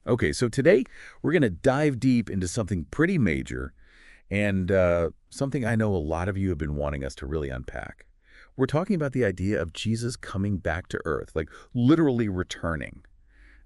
Okay, so today we're going to dive deep into something pretty major and something I know a lot of you have been wanting us to really unpack. We're talking about the idea of Jesus coming back to earth, like literally returning,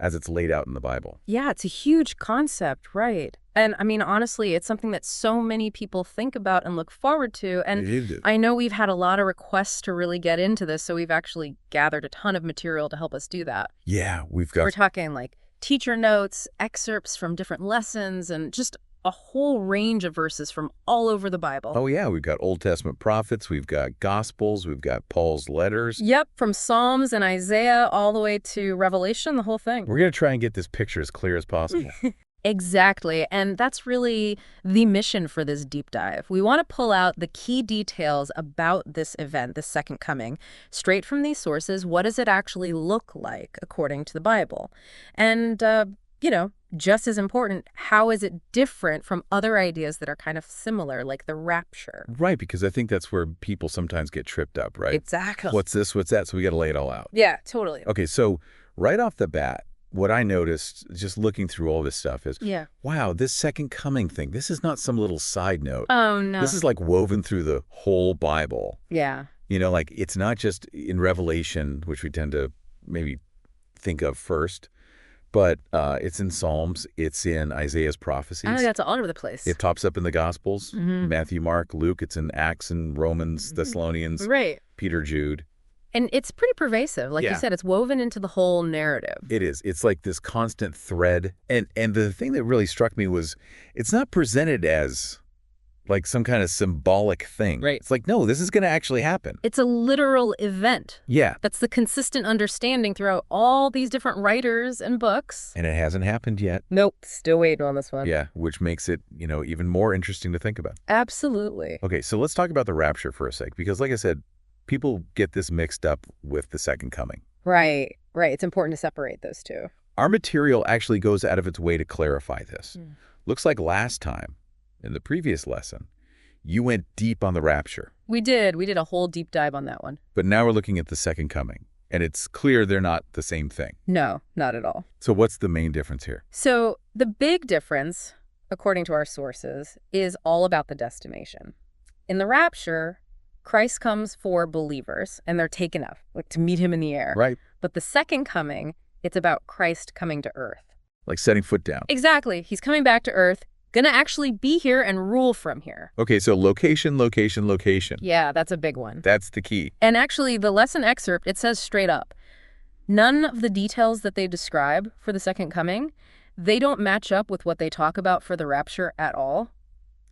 as it's laid out in the Bible. Yeah, it's a huge concept, right? And I mean, honestly, it's something that so many people think about and look forward to. And It is. I know we've had a lot of requests to really get into this, so we've actually gathered a ton of material to help us do that. Yeah, we've We're got... talking like teacher notes, excerpts from different lessons, and just a whole range of verses from all over the Bible. Oh, yeah, we've got Old Testament prophets, we've got Gospels, we've got Paul's letters. Yep, from Psalms and Isaiah all the way to Revelation, the whole thing. We're going to try and get this picture as clear as possible. Exactly, and that's really the mission for this deep dive. We want to pull out the key details about this event, the second coming, straight from these sources. What does it actually look like according to the Bible? And, just as important, how is it different from other ideas that are kind of similar, like the rapture? Right, because I think that's where people sometimes get tripped up, right? Exactly. What's this, what's that? So we got to lay it all out. Yeah, totally. Okay, so right off the bat, what I noticed just looking through all this stuff is, Yeah. wow, this second coming thing, this is not some little side note. Oh, no. This is like woven through the whole Bible. Yeah. Like it's not just in Revelation, which we tend to maybe think of first, but it's in Psalms, it's in Isaiah's prophecies. I know that's all over the place. It pops up in the Gospels, Matthew, Mark, Luke. It's in Acts and Romans, Thessalonians, Right. Peter, Jude. And it's pretty pervasive. Like you Yeah. said, it's woven into the whole narrative. It is. It's like this constant thread. And the thing that really struck me was it's not presented as like some kind of symbolic thing. Right. It's like, no, this is going to actually happen. It's a literal event. Yeah. That's the consistent understanding throughout all these different writers and books. And it hasn't happened yet. Nope, still waiting on this one. Yeah, which makes it, even more interesting to think about. Absolutely. Okay, so let's talk about the rapture for a sec, because like I said, people get this mixed up with the second coming. Right. It's important to separate those two. Our material actually goes out of its way to clarify this. Looks like last time, in the previous lesson, you went deep on the rapture. We did a whole deep dive on that one. But now we're looking at the second coming, and it's clear they're not the same thing. No, not at all. So what's the main difference here? So the big difference, according to our sources, is all about the destination. In the rapture, Christ comes for believers, and they're taken up, like to meet him in the air. Right. But the second coming, it's about Christ coming to earth. Like setting foot down. Exactly. He's coming back to earth, gonna actually be here and rule from here. Okay, so location, location, location. Yeah, that's a big one. That's the key. And actually, the lesson excerpt, it says straight up, none of the details that they describe for the second coming, they don't match up with what they talk about for the rapture at all.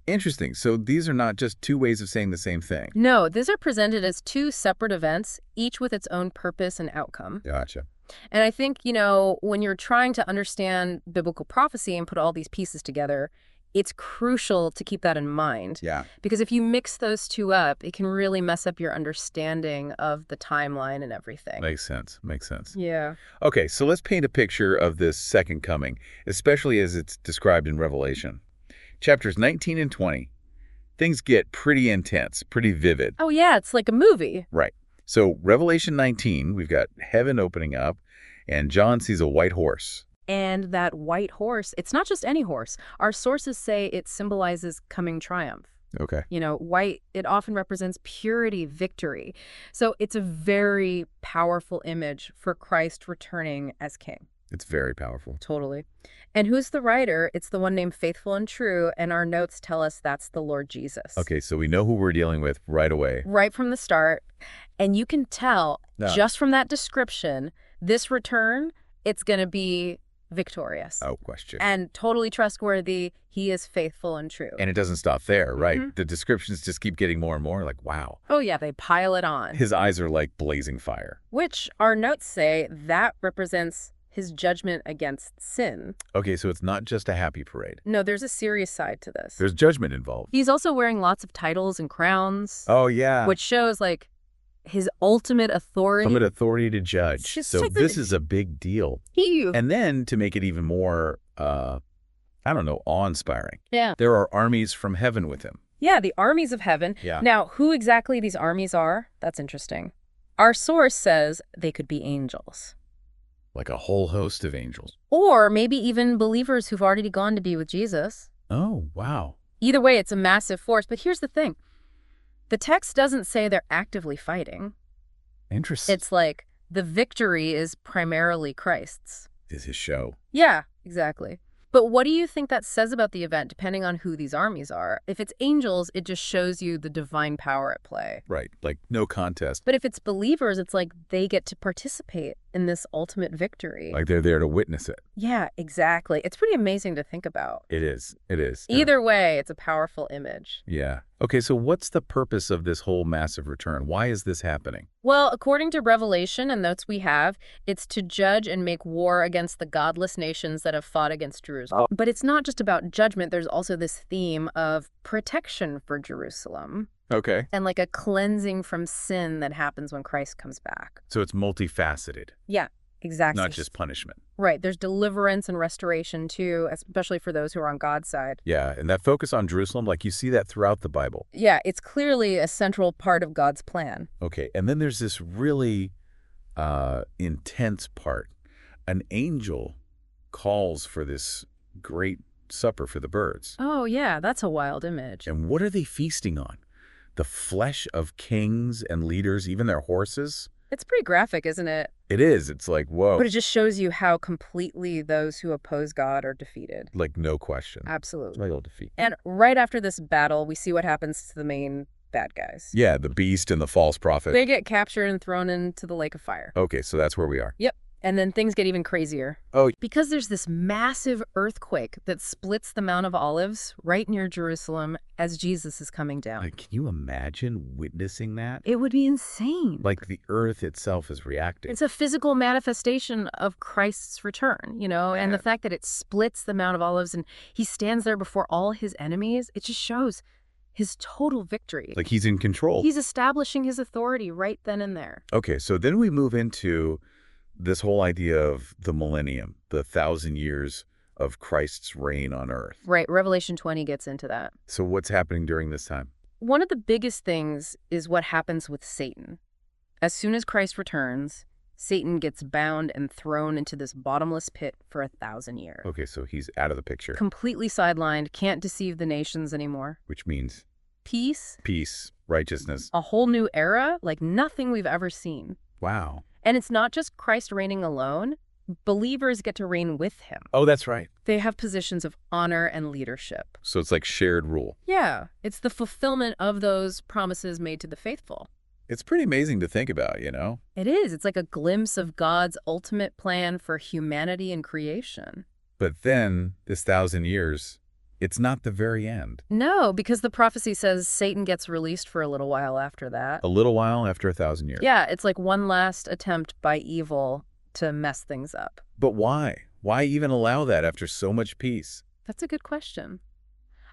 Interesting. So these are not just two ways of saying the same thing. No, these are presented as two separate events, each with its own purpose and outcome. Gotcha. And I think, when you're trying to understand biblical prophecy and put all these pieces together, it's crucial to keep that in mind. Yeah. Because if you mix those two up, it can really mess up your understanding of the timeline and everything. Makes sense. Makes sense. Yeah. Okay, so let's paint a picture of this second coming, especially as it's described in Revelation. Chapters 19 and 20, things get pretty intense, pretty vivid. Oh, yeah, it's like a movie. Right. So Revelation 19, we've got heaven opening up, and John sees a white horse. And that white horse, it's not just any horse. Our sources say it symbolizes coming triumph. Okay. White, it often represents purity, victory. So it's a very powerful image for Christ returning as king. It's very powerful. Totally. And who's the writer? It's the one named Faithful and True, and our notes tell us that's the Lord Jesus. Okay, so we know who we're dealing with right away. Right from the start. And you can tell just from that description, this return, it's going to be victorious. Oh, question. And totally trustworthy. He is faithful and true. And it doesn't stop there, right? The descriptions just keep getting more and more like, wow. Oh, yeah, they pile it on. His eyes are like blazing fire. Which our notes say that represents his judgment against sin. Okay, so it's not just a happy parade. No, there's a serious side to this. There's judgment involved. He's also wearing lots of titles and crowns. Oh, yeah. Which shows, his ultimate authority. Ultimate authority to judge. Just So check this is a big deal. And then to make it even more, awe-inspiring. Yeah. There are armies from heaven with him. Yeah, the armies of heaven. Yeah. Now, who exactly these armies are, that's interesting. Our source says they could be angels. Like a whole host of angels. Or maybe even believers who've already gone to be with Jesus. Oh, wow. Either way, it's a massive force. But here's the thing. The text doesn't say they're actively fighting. Interesting. It's like the victory is primarily Christ's. Is his show. Yeah, exactly. But what do you think that says about the event, depending on who these armies are? If it's angels, it just shows you the divine power at play. Right. Like no contest. But if it's believers, it's like they get to participate in this ultimate victory. Like they're there to witness it. Yeah, exactly. It's pretty amazing to think about. It is. It is. Either way, it's a powerful image. Yeah. Okay, so what's the purpose of this whole massive return? Why is this happening? Well, according to Revelation and notes we have, it's to judge and make war against the godless nations that have fought against Jerusalem. But it's not just about judgment. There's also this theme of protection for Jerusalem. Okay. And like a cleansing from sin that happens when Christ comes back. So it's multifaceted. Yeah, exactly. Not just punishment. Right. There's deliverance and restoration too, especially for those who are on God's side. Yeah, and that focus on Jerusalem, like you see that throughout the Bible. Yeah, it's clearly a central part of God's plan. Okay, and then there's this really intense part. An angel calls for this great supper for the birds. Oh, yeah, that's a wild image. And what are they feasting on? The flesh of kings and leaders, even their horses? It's pretty graphic, isn't it? It is. It's like, whoa. But it just shows you how completely those who oppose God are defeated. Like, no question. Absolutely. Total defeat. And right after this battle, we see what happens to the main bad guys. Yeah, the beast and the false prophet. They get captured and thrown into the lake of fire. Okay, so that's where we are. Yep. And then things get even crazier. Oh. Because there's this massive earthquake that splits the Mount of Olives right near Jerusalem as Jesus is coming down. Like, can you imagine witnessing that? It would be insane. Like the earth itself is reacting. It's a physical manifestation of Christ's return, you know, and the fact that it splits the Mount of Olives and he stands there before all his enemies, it just shows his total victory. Like he's in control. He's establishing his authority right then and there. Okay, so then we move into this whole idea of the millennium, the 1,000 years of Christ's reign on earth. Right, Revelation 20 gets into that. So what's happening during this time? One of the biggest things is what happens with Satan. As soon as Christ returns, Satan gets bound and thrown into this bottomless pit for 1,000 years. Okay, so he's out of the picture. Completely sidelined, can't deceive the nations anymore. Which means? Peace. Peace, righteousness. A whole new era like nothing we've ever seen. Wow. And it's not just Christ reigning alone. Believers get to reign with him. Oh, that's right. They have positions of honor and leadership. So it's like shared rule. Yeah, it's the fulfillment of those promises made to the faithful. It's pretty amazing to think about, you know? It is. It's like a glimpse of God's ultimate plan for humanity and creation. But then, this 1,000 years, it's not the very end. No, because the prophecy says Satan gets released for a little while after that. A little while after 1,000 years. Yeah, it's like one last attempt by evil to mess things up. But why? Why even allow that after so much peace? That's a good question.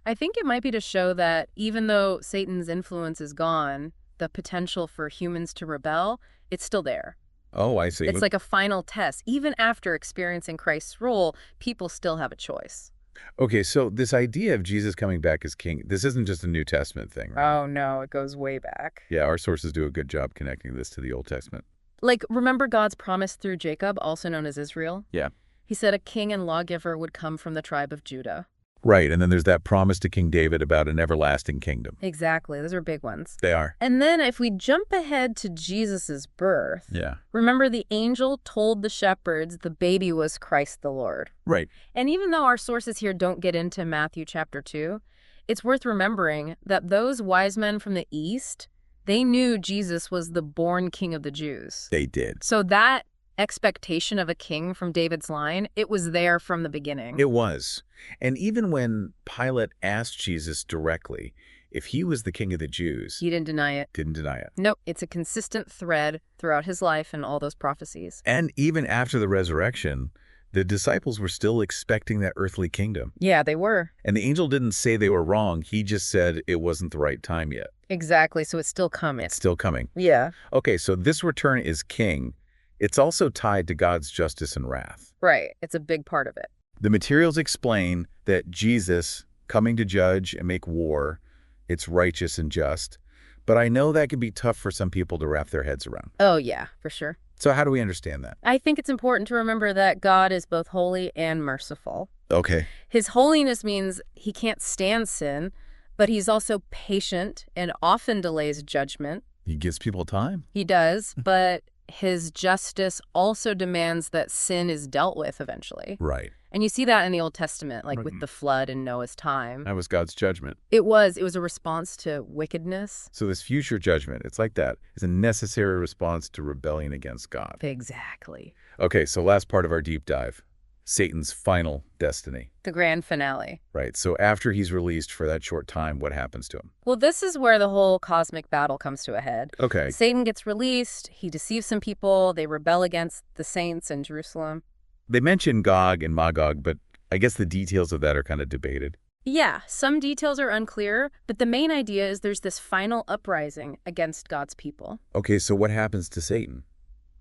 I think it might be to show that even though Satan's influence is gone, the potential for humans to rebel, it's still there. Oh, I see. It's like a final test. Even after experiencing Christ's rule, people still have a choice. Okay, so this idea of Jesus coming back as king, this isn't just a New Testament thing, right? Oh, no, it goes way back. Yeah, our sources do a good job connecting this to the Old Testament. Like, remember God's promise through Jacob, also known as Israel? Yeah. He said a king and lawgiver would come from the tribe of Judah. Right, and then there's that promise to King David about an everlasting kingdom. Exactly, those are big ones. They are. And then if we jump ahead to Jesus's birth, Yeah. remember the angel told the shepherds the baby was Christ the Lord. Right. And even though our sources here don't get into Matthew chapter 2, it's worth remembering that those wise men from the East, they knew Jesus was the born king of the Jews. They did. So that expectation of a king from David's line, it was there from the beginning. It was. And even when Pilate asked Jesus directly if he was the king of the Jews, He didn't deny it. didn't deny it. Nope, it's a consistent thread throughout his life and all those prophecies. And even after the resurrection, the disciples were still expecting that earthly kingdom. Yeah, they were. And the angel didn't say they were wrong. He just said it wasn't the right time yet. Exactly, so it's still coming. It's still coming. Yeah. Okay, so this return is king. It's also tied to God's justice and wrath. Right, it's a big part of it. The materials explain that Jesus, coming to judge and make war, it's righteous and just. But I know that can be tough for some people to wrap their heads around. Oh, yeah, for sure. So how do we understand that? I think it's important to remember that God is both holy and merciful. Okay. His holiness means he can't stand sin, but he's also patient and often delays judgment. He gives people time. He does, but his justice also demands that sin is dealt with eventually. Right. And you see that in the Old Testament, like with Right. the flood in Noah's time. That was God's judgment. It was a response to wickedness. So this future judgment, it's like that, is a necessary response to rebellion against God. Exactly. Okay, so last part of our deep dive, Satan's final destiny. The grand finale. Right, so after he's released for that short time, what happens to him? Well, this is where the whole cosmic battle comes to a head. Okay, Satan gets released, he deceives some people, they rebel against the saints in Jerusalem. they mention Gog and Magog, but I guess the details of that are kind of debated. Yeah, some details are unclear, but the main idea is there's this final uprising against God's people. Okay, so what happens to Satan?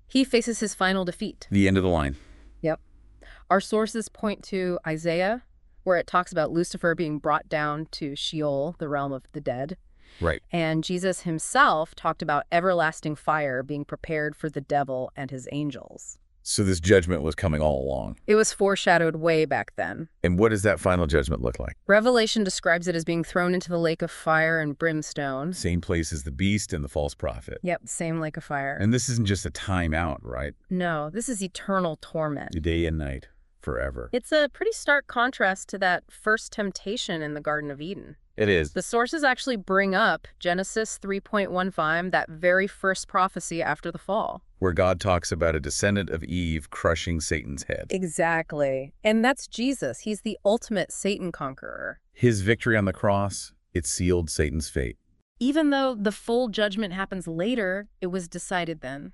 He faces his final defeat. The end of the line. Yep. Our sources point to Isaiah, where it talks about Lucifer being brought down to Sheol, the realm of the dead. Right. And Jesus himself talked about everlasting fire being prepared for the devil and his angels. So this judgment was coming all along. It was foreshadowed way back then. And what does that final judgment look like? Revelation describes it as being thrown into the lake of fire and brimstone. Same place as the beast and the false prophet. Yep, same lake of fire. And this isn't just a time out, right? No, this is eternal torment. Day and night, forever. It's a pretty stark contrast to that first temptation in the Garden of Eden. It is. The sources actually bring up Genesis 3.15, that very first prophecy after the fall. Where God talks about a descendant of Eve crushing Satan's head. Exactly. And that's Jesus. He's the ultimate Satan conqueror. His victory on the cross, it sealed Satan's fate. Even though the full judgment happens later, it was decided then.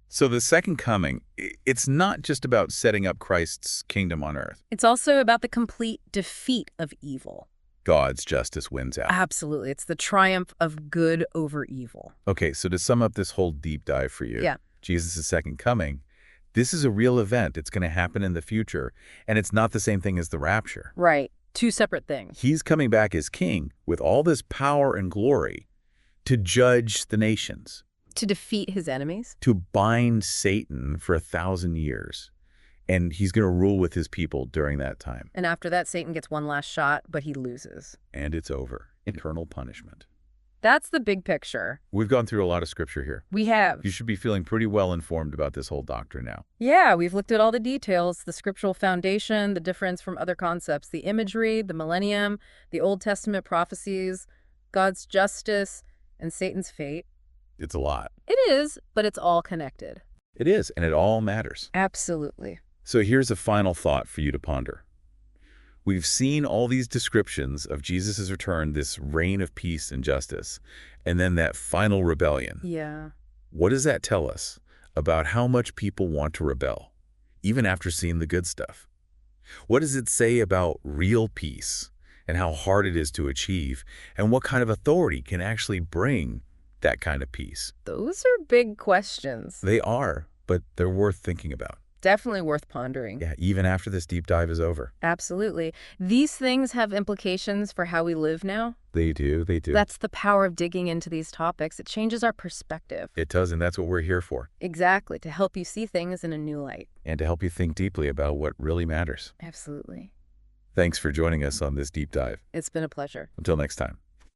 So the second coming, it's not just about setting up Christ's kingdom on earth. It's also about the complete defeat of evil. God's justice wins out. Absolutely. It's the triumph of good over evil. Okay, so to sum up this whole deep dive for you, Yeah. Jesus' second coming, this is a real event. It's going to happen in the future, and it's not the same thing as the rapture. Right. Two separate things. He's coming back as king with all this power and glory to judge the nations, To defeat his enemies. to bind Satan for 1,000 years. And he's going to rule with his people during that time. And after that, Satan gets one last shot, but he loses. And it's over. Eternal punishment. That's the big picture. We've gone through a lot of scripture here. We have. You should be feeling pretty well informed about this whole doctrine now. Yeah, we've looked at all the details, the scriptural foundation, the difference from other concepts, the imagery, the millennium, the Old Testament prophecies, God's justice, and Satan's fate. It's a lot. It is, but it's all connected. It is, and it all matters. Absolutely. So here's a final thought for you to ponder. We've seen all these descriptions of Jesus' return, this reign of peace and justice, and then that final rebellion. Yeah. What does that tell us about how much people want to rebel, even after seeing the good stuff? What does it say about real peace and how hard it is to achieve, and what kind of authority can actually bring that kind of peace? Those are big questions. They are, but they're worth thinking about. Definitely worth pondering. Yeah, even after this deep dive is over. Absolutely. These things have implications for how we live now. They do, they do. That's the power of digging into these topics. It changes our perspective. It does, and that's what we're here for. Exactly, to help you see things in a new light. And to help you think deeply about what really matters. Absolutely. Thanks for joining us on this deep dive. It's been a pleasure. Until next time.